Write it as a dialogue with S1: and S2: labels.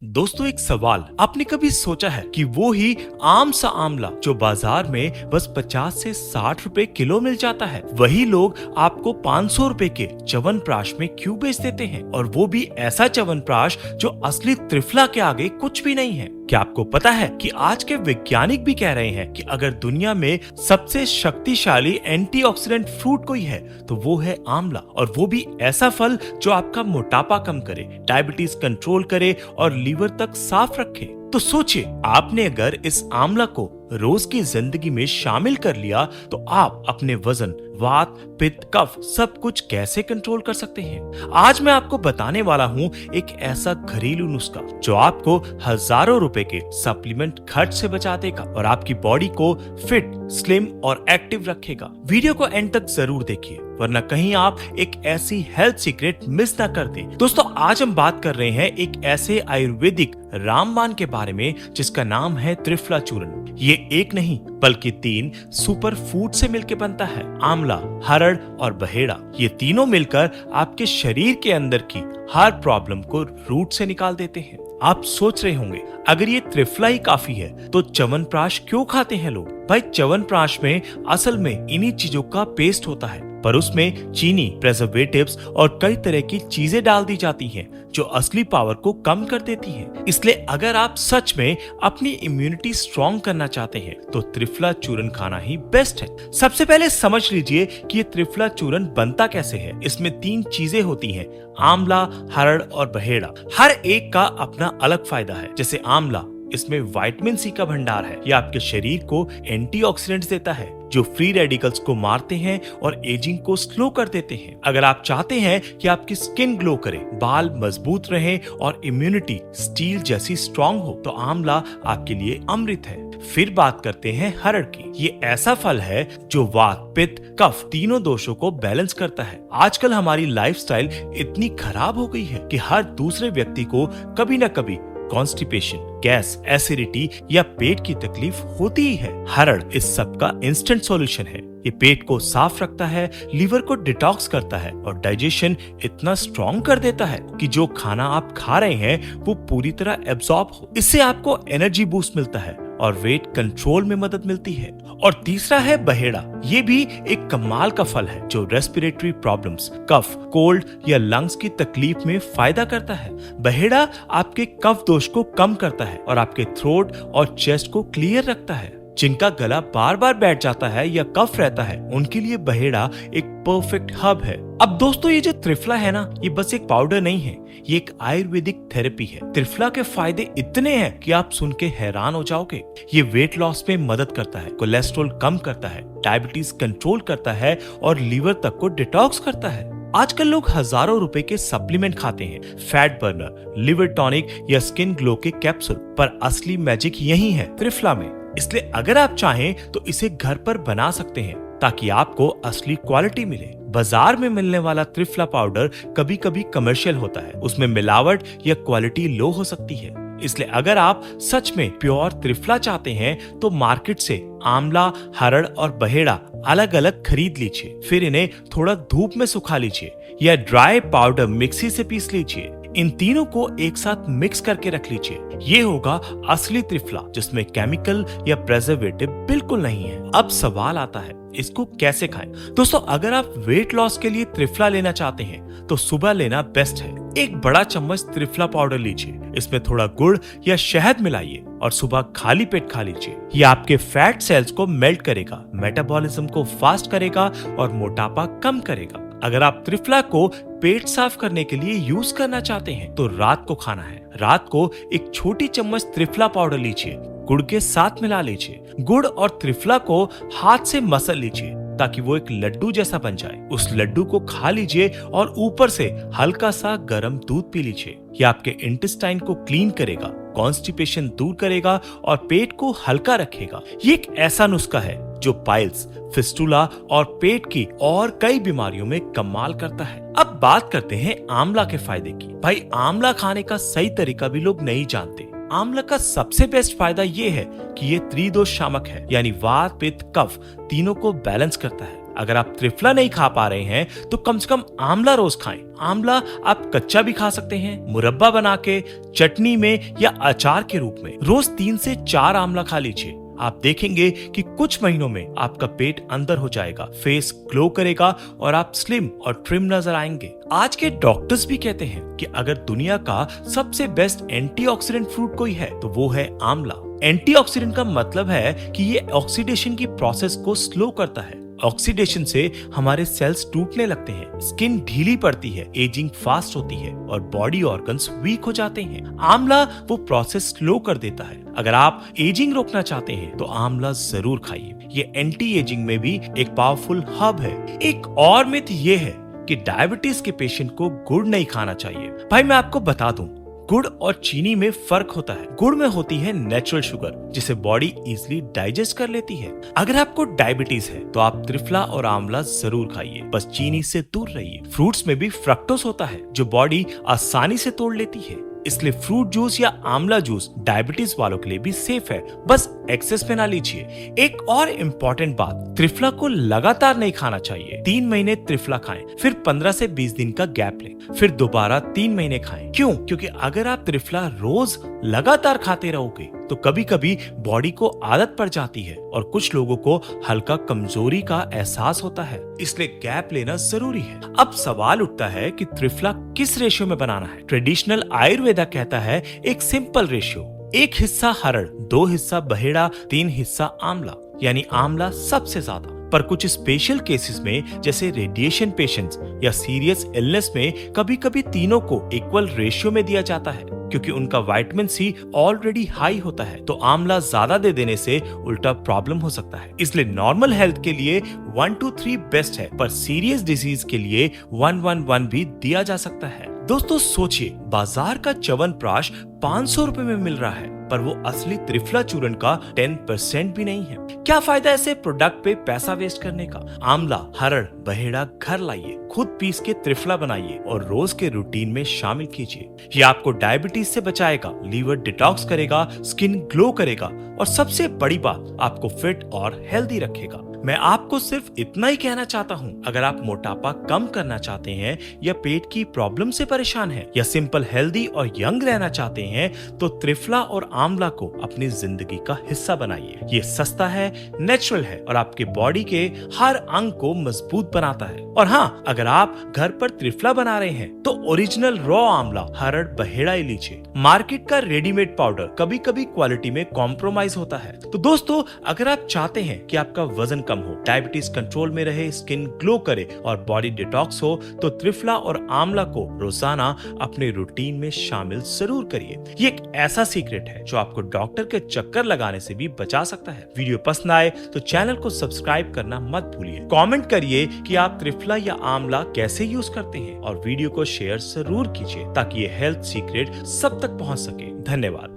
S1: दोस्तों एक सवाल, आपने कभी सोचा है कि वो ही आम सा आमला जो बाजार में बस 50 से 60 रुपए किलो मिल जाता है, वही लोग आपको 500 रुपए के च्यवनप्राश में क्यों बेच देते हैं? और वो भी ऐसा च्यवनप्राश जो असली त्रिफला के आगे कुछ भी नहीं है। क्या आपको पता है कि आज के वैज्ञानिक भी कह रहे हैं कि अगर दुनिया में सबसे शक्तिशाली एंटीऑक्सीडेंट फ्रूट कोई है तो वो है आंवला, और वो भी ऐसा फल जो आपका मोटापा कम करे, डायबिटीज कंट्रोल करे और लीवर तक साफ रखे। तो सोचिए, आपने अगर इस आंवला को रोज की जिंदगी में शामिल कर लिया तो आप अपने वजन, वात, पित्त, कफ सब कुछ कैसे कंट्रोल कर सकते हैं। आज मैं आपको बताने वाला हूँ एक ऐसा घरेलू नुस्खा जो आपको हजारों रुपए के सप्लीमेंट खर्च से बचा देगा और आपकी बॉडी को फिट, स्लिम और एक्टिव रखेगा। वीडियो को एंड तक जरूर देखिए, वरना कहीं आप एक ऐसी हेल्थ सीक्रेट मिस ना कर दें। दोस्तों आज हम बात कर रहे हैं एक ऐसे आयुर्वेदिक रामबाण के बारे में जिसका नाम है त्रिफला चूर्ण। ये एक नहीं बल्कि 3 सुपर फूड से मिलकर बनता है। आंवला, हरड़ और बहेड़ा, ये तीनों मिलकर आपके शरीर के अंदर की हर प्रॉब्लम को रूट से निकाल देते हैं। आप सोच रहे होंगे, अगर ये त्रिफला ही काफी है तो च्यवनप्राश क्यों खाते हैं लोग? भाई च्यवनप्राश में असल में इन्हीं चीजों का पेस्ट होता है, पर उसमें चीनी, प्रिजर्वेटिव्स और कई तरह की चीजें डाल दी जाती हैं जो असली पावर को कम कर देती हैं। इसलिए अगर आप सच में अपनी इम्यूनिटी स्ट्रॉन्ग करना चाहते हैं तो त्रिफला चूर्ण खाना ही बेस्ट है। सबसे पहले समझ लीजिए कि ये त्रिफला चूर्ण बनता कैसे है। इसमें 3 चीजें होती हैं, आंवला, हरड़ और बहेड़ा। हर एक का अपना अलग फायदा है। जैसे आंवला, इसमें विटामिन सी का भंडार है। यह आपके शरीर को एंटीऑक्सीडेंट्स देता है जो फ्री रेडिकल्स को मारते हैं और एजिंग को स्लो कर देते हैं। अगर आप चाहते हैं कि आपकी स्किन ग्लो करे, बाल मजबूत रहें और इम्यूनिटी स्टील जैसी स्ट्रॉन्ग हो तो आंवला आपके लिए अमृत है। फिर बात करते हैं हरड़ की। ये ऐसा फल है जो वात, पित्त, कफ तीनों दोषों को बैलेंस करता है। आजकल हमारी लाइफस्टाइल इतनी खराब हो गई है कि हर दूसरे व्यक्ति को कभी न कभी कॉन्स्टिपेशन, गैस, एसिडिटी या पेट की तकलीफ होती ही है। हरड़ इस सब का इंस्टेंट सॉल्यूशन है। ये पेट को साफ रखता है, लीवर को डिटॉक्स करता है और डाइजेशन इतना स्ट्रॉन्ग कर देता है कि जो खाना आप खा रहे हैं वो पूरी तरह एब्जॉर्ब हो। इससे आपको एनर्जी बूस्ट मिलता है और वेट कंट्रोल में मदद मिलती है। और तीसरा है बहेड़ा। ये भी एक कमाल का फल है जो रेस्पिरेटरी प्रॉब्लम्स, कफ, कोल्ड या लंग्स की तकलीफ में फायदा करता है। बहेड़ा आपके कफ दोष को कम करता है और आपके थ्रोट और चेस्ट को क्लियर रखता है। जिनका गला बार बार बैठ जाता है या कफ रहता है, उनके लिए बहेड़ा एक परफेक्ट हब है। अब दोस्तों ये जो त्रिफला है ना, ये बस एक पाउडर नहीं है, ये एक आयुर्वेदिक थेरेपी है। त्रिफला के फायदे इतने हैं कि आप सुन के हैरान हो जाओगे। ये वेट लॉस में मदद करता है, कोलेस्ट्रॉल कम करता है, डायबिटीज कंट्रोल करता है और लीवर तक को डिटॉक्स करता है। आजकल लोग हजारों रुपए के सप्लीमेंट खाते हैं, फैट बर्नर, लिवर टॉनिक या स्किन ग्लो के कैप्सूल, पर असली मैजिक यही है त्रिफला में। इसलिए अगर आप चाहें तो इसे घर पर बना सकते हैं ताकि आपको असली क्वालिटी मिले। बाजार में मिलने वाला त्रिफला पाउडर कभी कभी कमर्शियल होता है, उसमें मिलावट या क्वालिटी लो हो सकती है। इसलिए अगर आप सच में प्योर त्रिफला चाहते हैं तो मार्केट से आंवला, हरड़ और बहेड़ा अलग अलग खरीद लीजिए। फिर इन्हें थोड़ा धूप में सुखा लीजिए या ड्राई पाउडर मिक्सी से पीस लीजिए। इन तीनों को एक साथ मिक्स करके रख लीजिए। ये होगा असली त्रिफला जिसमें केमिकल या प्रिजर्वेटिव बिल्कुल नहीं है। अब सवाल आता है, इसको कैसे खाएं? दोस्तों अगर आप वेट लॉस के लिए त्रिफला लेना चाहते हैं तो सुबह लेना बेस्ट है। एक बड़ा चम्मच त्रिफला पाउडर लीजिए, इसमें थोड़ा गुड़ या शहद मिलाइए और सुबह खाली पेट खा लीजिए। ये आपके फैट सेल्स को मेल्ट करेगा, मेटाबॉलिज्म को फास्ट करेगा और मोटापा कम करेगा। अगर आप त्रिफला को पेट साफ करने के लिए यूज करना चाहते हैं तो रात को खाना है। रात को एक छोटी चम्मच त्रिफला पाउडर लीजिए, गुड़ के साथ मिला लीजिए। गुड़ और त्रिफला को हाथ से मसल लीजिए ताकि वो एक लड्डू जैसा बन जाए। उस लड्डू को खा लीजिए और ऊपर से हल्का सा गर्म दूध पी लीजिए। यह आपके इंटेस्टाइन को क्लीन करेगा, कॉन्स्टिपेशन दूर करेगा और पेट को हल्का रखेगा। ये एक ऐसा नुस्खा है जो पाइल्स, फिस्टुला और पेट की और कई बीमारियों में कमाल करता है। अब बात करते हैं आंवला के फायदे की। भाई आंवला खाने का सही तरीका भी लोग नहीं जानते। आंवला का सबसे बेस्ट फायदा ये है कि ये त्रिदोष शामक है, यानी वात, पित्त, कफ तीनों को बैलेंस करता है। अगर आप त्रिफला नहीं खा पा रहे हैं तो कम से कम आंवला रोज खाएं। आंवला आप कच्चा भी खा सकते हैं, मुरब्बा बना के, चटनी में या अचार के रूप में। रोज 3 से 4 आंवला खा लीजिए। आप देखेंगे कि कुछ महीनों में आपका पेट अंदर हो जाएगा, फेस ग्लो करेगा और आप स्लिम और ट्रिम नजर आएंगे। आज के डॉक्टर्स भी कहते हैं कि अगर दुनिया का सबसे बेस्ट एंटीऑक्सीडेंट फ्रूट कोई है तो वो है आंवला। एंटीऑक्सीडेंट का मतलब है कि ये ऑक्सीडेशन की प्रोसेस को स्लो करता है। ऑक्सीडेशन से हमारे सेल्स टूटने लगते हैं, स्किन ढीली पड़ती है, एजिंग फास्ट होती है और बॉडी ऑर्गन्स वीक हो जाते हैं। आंवला वो प्रोसेस स्लो कर देता है। अगर आप एजिंग रोकना चाहते हैं तो आंवला जरूर खाइए। ये एंटी एजिंग में भी एक पावरफुल हब है। एक और मिथ ये है कि डायबिटीज के पेशेंट को गुड़ नहीं खाना चाहिए। भाई मैं आपको बता दूं, गुड़ और चीनी में फर्क होता है। गुड़ में होती है नेचुरल शुगर जिसे बॉडी इजीली डाइजेस्ट कर लेती है। अगर आपको डायबिटीज है तो आप त्रिफला और आंवला जरूर खाइए, बस चीनी से दूर रहिए। फ्रूट्स में भी फ्रक्टोज होता है जो बॉडी आसानी से तोड़ लेती है, इसलिए फ्रूट जूस या आंवला जूस डायबिटीज वालों के लिए भी सेफ है, बस एक्सेस में ना लीजिए। एक और इम्पोर्टेंट बात, त्रिफला को लगातार नहीं खाना चाहिए। 3 महीने त्रिफला खाएं, फिर 15 से 20 दिन का गैप लें, फिर दोबारा 3 महीने खाएं। क्यों? क्योंकि अगर आप त्रिफला रोज लगातार खाते रहोगे तो कभी कभी बॉडी को आदत पड़ जाती है और कुछ लोगों को हल्का कमजोरी का एहसास होता है, इसलिए गैप लेना जरूरी है। अब सवाल उठता है कि त्रिफला किस रेशियो में बनाना है। ट्रेडिशनल आयुर्वेदा कहता है एक सिंपल रेशियो, 1 हिस्सा हरड़, 2 हिस्सा बहेड़ा, 3 हिस्सा आंवला, यानी आंवला सबसे ज्यादा। पर कुछ स्पेशल केसेस में जैसे रेडिएशन पेशेंट्स या सीरियस इलनेस में कभी कभी तीनों को इक्वल रेशियो में दिया जाता है, क्योंकि उनका विटामिन सी ऑलरेडी हाई होता है। तो आंवला ज्यादा दे देने से उल्टा प्रॉब्लम हो सकता है। इसलिए नॉर्मल हेल्थ के लिए 1 to 3 बेस्ट है, पर सीरियस डिजीज के लिए 111 भी दिया जा सकता है। दोस्तों सोचिए, बाजार का च्यवनप्राश 500 रुपए में मिल रहा है, पर वो असली त्रिफला चूर्ण का 10% भी नहीं है। क्या फायदा ऐसे प्रोडक्ट पे पैसा वेस्ट करने का? आंवला, हरड़, बहेड़ा घर लाइए, खुद पीस के त्रिफला बनाइए और रोज के रूटीन में शामिल कीजिए। ये आपको डायबिटीज से बचाएगा, लीवर डिटॉक्स करेगा, स्किन ग्लो करेगा और सबसे बड़ी बात, आपको फिट और हेल्दी रखेगा। मैं आपको सिर्फ इतना ही कहना चाहता हूँ, अगर आप मोटापा कम करना चाहते हैं या पेट की प्रॉब्लम से परेशान हैं या सिंपल हेल्दी और यंग रहना चाहते हैं तो त्रिफला और आंवला को अपनी जिंदगी का हिस्सा बनाइए। ये सस्ता है, नेचुरल है और आपके बॉडी के हर अंग को मजबूत बनाता है। और हाँ, अगर आप घर पर त्रिफला बना रहे हैं तो ओरिजिनल रॉ आंवला, हरड़, बहेड़ा ही लीजिए। मार्केट का रेडीमेड पाउडर कभी कभी क्वालिटी में कॉम्प्रोमाइज होता है। तो दोस्तों, अगर आप चाहते हैं कि आपका वजन कम हो, डायबिटीज कंट्रोल में रहे, स्किन ग्लो करे और बॉडी डिटॉक्स हो, तो त्रिफला और आंवला को रोजाना अपने रूटीन में शामिल जरूर करिए। ये एक ऐसा सीक्रेट है जो आपको डॉक्टर के चक्कर लगाने से भी बचा सकता है। वीडियो पसंद आए तो चैनल को सब्सक्राइब करना मत भूलिए। कमेंट करिए कि आप त्रिफला या आंवला कैसे यूज करते हैं और वीडियो को शेयर जरूर कीजिए ताकि ये हेल्थ सीक्रेट सब तक पहुंच सके। धन्यवाद।